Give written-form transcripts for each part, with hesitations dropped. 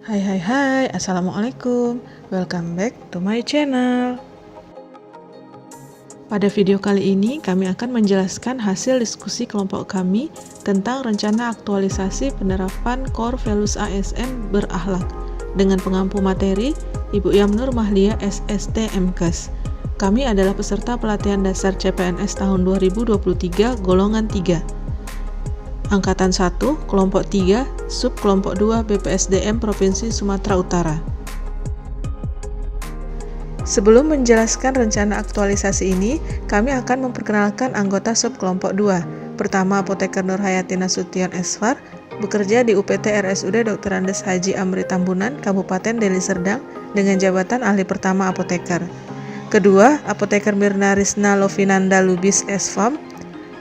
Hai, Assalamualaikum. Welcome back to my channel. Pada video kali ini, kami akan menjelaskan hasil diskusi kelompok kami tentang rencana aktualisasi penerapan Core Values ASN berakhlak dengan pengampu materi Ibu Yamnur Mahlia SST MKes. Kami adalah peserta pelatihan dasar CPNS tahun 2023 golongan 3. Angkatan 1, kelompok 3, sub kelompok 2 BPSDM Provinsi Sumatera Utara. Sebelum menjelaskan rencana aktualisasi ini, kami akan memperkenalkan anggota sub kelompok 2. Pertama, Apoteker Nur Hayati Nasution Esfar, bekerja di UPT RSUD Dr. Andes Haji Amri Tambunan, Kabupaten Deli Serdang, dengan jabatan ahli pertama apoteker. Kedua, Apoteker Mirna Risna Lovinanda Lubis Esfam,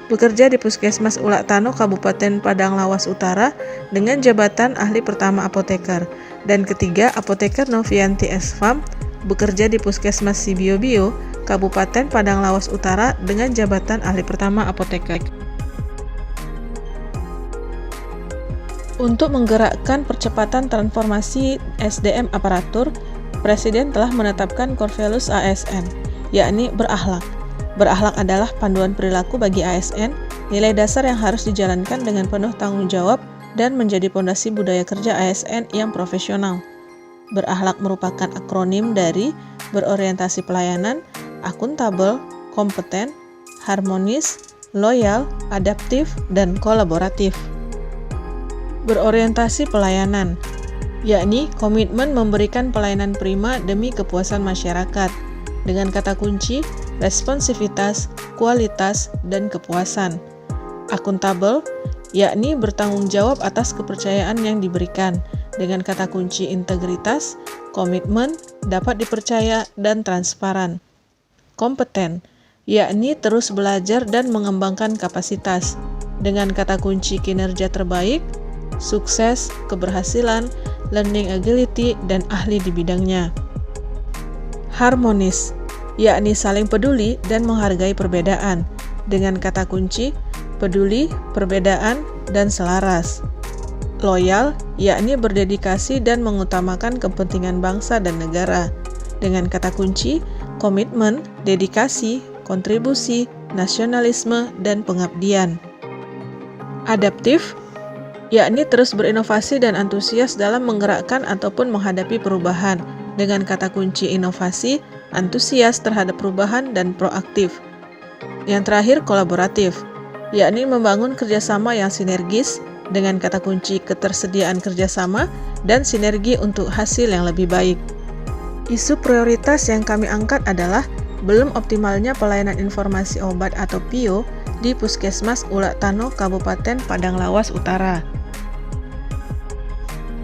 bekerja di Puskesmas Ulak Tano, Kabupaten Padang Lawas Utara, dengan jabatan ahli pertama apoteker. Dan ketiga, Apoteker Novianti Esfam, bekerja di Puskesmas Sibio-Bio, Kabupaten Padang Lawas Utara, dengan jabatan ahli pertama apoteker. Untuk menggerakkan percepatan transformasi SDM aparatur, Presiden telah menetapkan Core Values ASN, yakni berakhlak. Berakhlak adalah panduan perilaku bagi ASN, nilai dasar yang harus dijalankan dengan penuh tanggung jawab dan menjadi pondasi budaya kerja ASN yang profesional. Berakhlak merupakan akronim dari berorientasi pelayanan, akuntabel, kompeten, harmonis, loyal, adaptif, dan kolaboratif. Berorientasi pelayanan, yakni komitmen memberikan pelayanan prima demi kepuasan masyarakat, dengan kata kunci responsivitas, kualitas, dan kepuasan. Akuntabel, yakni bertanggung jawab atas kepercayaan yang diberikan, dengan kata kunci integritas, komitmen, dapat dipercaya, dan transparan. Kompeten, yakni terus belajar dan mengembangkan kapasitas, dengan kata kunci kinerja terbaik, sukses, keberhasilan, learning agility, dan ahli di bidangnya. Harmonis, yakni saling peduli dan menghargai perbedaan, dengan kata kunci peduli, perbedaan, dan selaras. Loyal, yakni berdedikasi dan mengutamakan kepentingan bangsa dan negara, dengan kata kunci komitmen, dedikasi, kontribusi, nasionalisme, dan pengabdian. Adaptif, yakni terus berinovasi dan antusias dalam menggerakkan ataupun menghadapi perubahan, dengan kata kunci inovasi, antusias terhadap perubahan, dan proaktif. Yang terakhir, kolaboratif, yakni membangun kerjasama yang sinergis, dengan kata kunci ketersediaan kerjasama dan sinergi untuk hasil yang lebih baik. Isu prioritas yang kami angkat adalah belum optimalnya pelayanan informasi obat atau PIO di Puskesmas Ulak Tano, Kabupaten Padang Lawas Utara.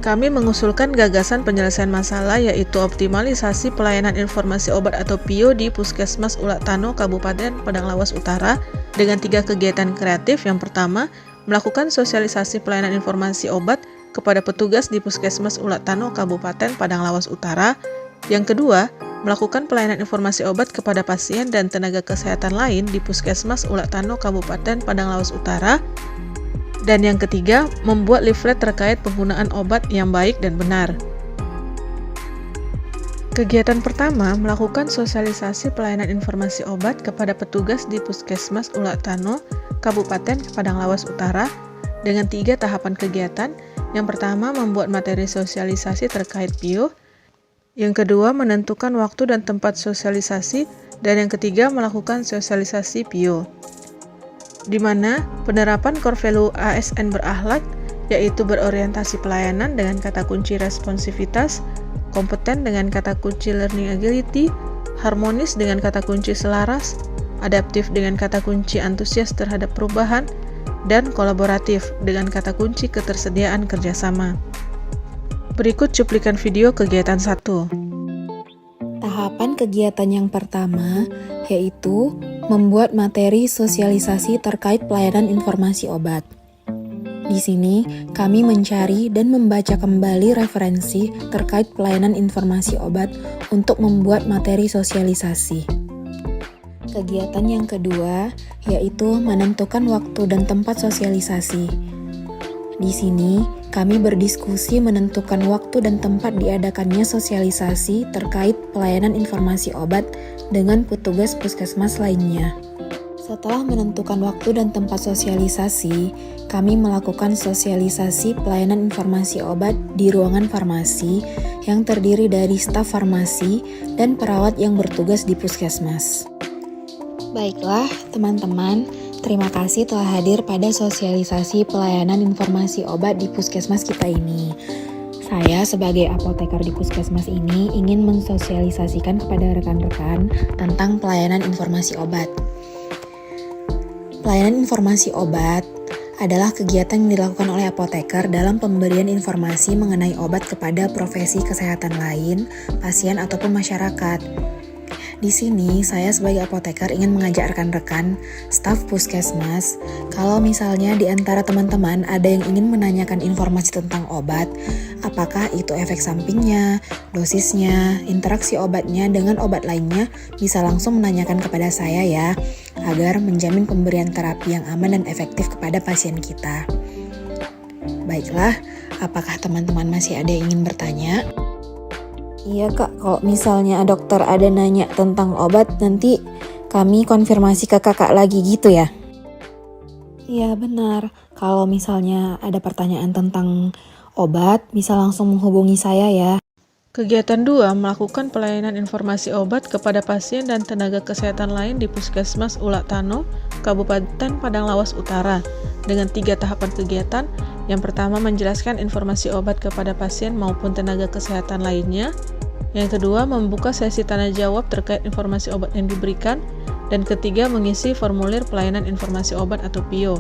Kami mengusulkan gagasan penyelesaian masalah, yaitu optimalisasi pelayanan informasi obat atau PIO di Puskesmas Ulak Tano, Kabupaten Padang Lawas Utara dengan 3 kegiatan kreatif. Yang pertama, melakukan sosialisasi pelayanan informasi obat kepada petugas di Puskesmas Ulak Tano, Kabupaten Padang Lawas Utara. Yang kedua, melakukan pelayanan informasi obat kepada pasien dan tenaga kesehatan lain di Puskesmas Ulak Tano, Kabupaten Padang Lawas Utara. Dan yang ketiga, membuat leaflet terkait penggunaan obat yang baik dan benar. Kegiatan pertama, melakukan sosialisasi pelayanan informasi obat kepada petugas di Puskesmas Ulak Tano, Kabupaten Padang Lawas Utara, dengan 3 tahapan kegiatan. Yang pertama, membuat materi sosialisasi terkait PIO. Yang kedua, menentukan waktu dan tempat sosialisasi. Dan yang ketiga, melakukan sosialisasi PIO, di mana penerapan Core Value ASN berakhlak, yaitu berorientasi pelayanan dengan kata kunci responsivitas, kompeten dengan kata kunci learning agility, harmonis dengan kata kunci selaras, adaptif dengan kata kunci antusias terhadap perubahan, dan kolaboratif dengan kata kunci ketersediaan kerjasama. Berikut cuplikan video kegiatan 1. Tahapan kegiatan yang pertama yaitu membuat materi sosialisasi terkait pelayanan informasi obat. Di sini, kami mencari dan membaca kembali referensi terkait pelayanan informasi obat untuk membuat materi sosialisasi. Kegiatan yang kedua yaitu menentukan waktu dan tempat sosialisasi. Di sini, kami berdiskusi menentukan waktu dan tempat diadakannya sosialisasi terkait pelayanan informasi obat dengan petugas puskesmas lainnya. Setelah menentukan waktu dan tempat sosialisasi, kami melakukan sosialisasi pelayanan informasi obat di ruangan farmasi yang terdiri dari staf farmasi dan perawat yang bertugas di puskesmas. Baiklah, teman-teman, terima kasih telah hadir pada sosialisasi pelayanan informasi obat di puskesmas kita ini. Saya sebagai apoteker di puskesmas ini ingin mensosialisasikan kepada rekan-rekan tentang pelayanan informasi obat. Pelayanan informasi obat adalah kegiatan yang dilakukan oleh apoteker dalam pemberian informasi mengenai obat kepada profesi kesehatan lain, pasien ataupun masyarakat. Di sini, saya sebagai apoteker ingin mengajak rekan-rekan staf puskesmas, kalau misalnya di antara teman-teman ada yang ingin menanyakan informasi tentang obat, apakah itu efek sampingnya, dosisnya, interaksi obatnya dengan obat lainnya, bisa langsung menanyakan kepada saya ya, agar menjamin pemberian terapi yang aman dan efektif kepada pasien kita. Baiklah, apakah teman-teman masih ada yang ingin bertanya? Iya kak, kalau misalnya dokter ada nanya tentang obat, nanti kami konfirmasi ke kakak lagi gitu ya? Iya benar, kalau misalnya ada pertanyaan tentang obat, bisa langsung menghubungi saya ya. Kegiatan 2 melakukan pelayanan informasi obat kepada pasien dan tenaga kesehatan lain di Puskesmas Ulaktano, Kabupaten Padang Lawas Utara, dengan 3 tahapan kegiatan. Yang pertama, menjelaskan informasi obat kepada pasien maupun tenaga kesehatan lainnya. Yang kedua, membuka sesi tanya jawab terkait informasi obat yang diberikan. Dan ketiga, mengisi formulir pelayanan informasi obat atau PIO.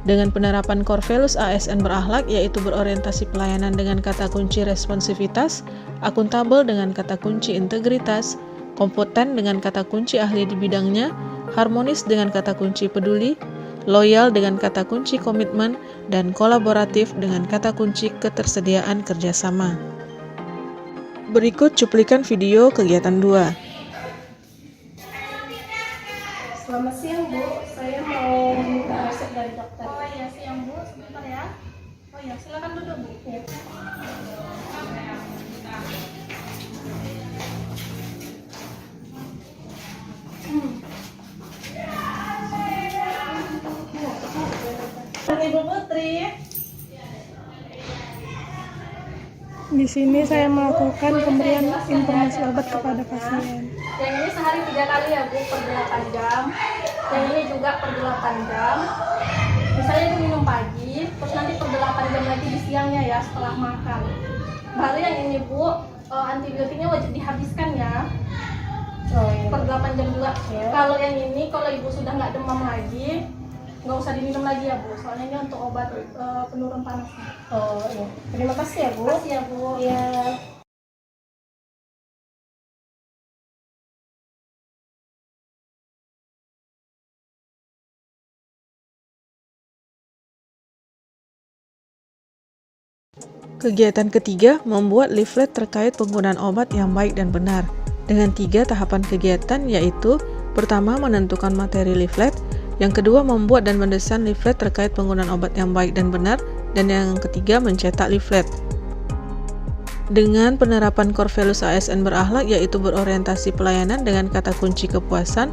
Dengan penerapan core values ASN berakhlak, yaitu berorientasi pelayanan dengan kata kunci responsivitas, akuntabel dengan kata kunci integritas, kompeten dengan kata kunci ahli di bidangnya, harmonis dengan kata kunci peduli, loyal dengan kata kunci komitmen, dan kolaboratif dengan kata kunci ketersediaan kerjasama. Berikut cuplikan video kegiatan 2. Selamat siang Bu, saya mau minta resep dari dokter. Oh iya, siang Bu, sebentar ya. Oh iya, silakan duduk Bu. Ya. Ibu Putri. Di sini saya melakukan pemberian informasi obat kepada pasien. Yang ini sehari 3 kali ya Bu, per 8 jam. Yang ini juga per 8 jam. Misalnya itu minum pagi, terus nanti per 8 jam lagi di siangnya ya, setelah makan. Baru yang ini Bu, antibiotiknya wajib dihabiskan ya. Oh, iya. Per 8 jam juga. Kalau yang ini, kalau Ibu sudah nggak demam lagi, nggak usah diminum lagi ya Bu, soalnya ini untuk obat penurun panas. Oh iya. Terima kasih ya Bu. Terima kasih ya Bu. Ya. Kegiatan ketiga, membuat leaflet terkait penggunaan obat yang baik dan benar. Dengan 3 tahapan kegiatan, yaitu pertama, menentukan materi leaflet, yang kedua, membuat dan mendesain leaflet terkait penggunaan obat yang baik dan benar, dan yang ketiga, mencetak leaflet. Dengan penerapan core values ASN berakhlak, yaitu berorientasi pelayanan dengan kata kunci kepuasan,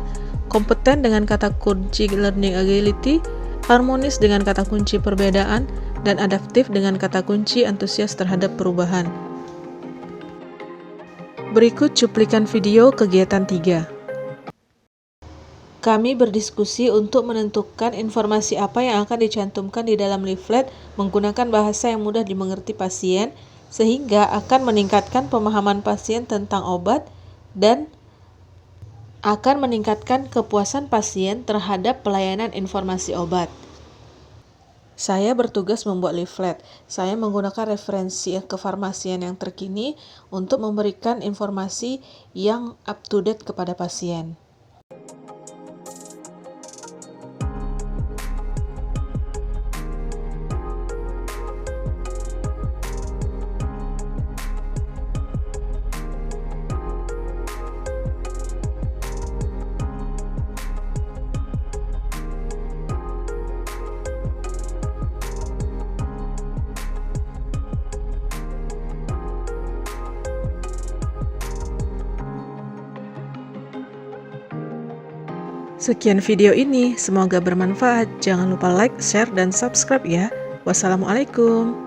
kompeten dengan kata kunci learning agility, harmonis dengan kata kunci perbedaan, dan adaptif dengan kata kunci antusias terhadap perubahan. Berikut cuplikan video kegiatan 3. Kami berdiskusi untuk menentukan informasi apa yang akan dicantumkan di dalam leaflet menggunakan bahasa yang mudah dimengerti pasien, sehingga akan meningkatkan pemahaman pasien tentang obat dan akan meningkatkan kepuasan pasien terhadap pelayanan informasi obat. Saya bertugas membuat leaflet. Saya menggunakan referensi kefarmasian yang terkini untuk memberikan informasi yang up to date kepada pasien. Sekian video ini, semoga bermanfaat. Jangan lupa like, share, dan subscribe ya. Wassalamualaikum.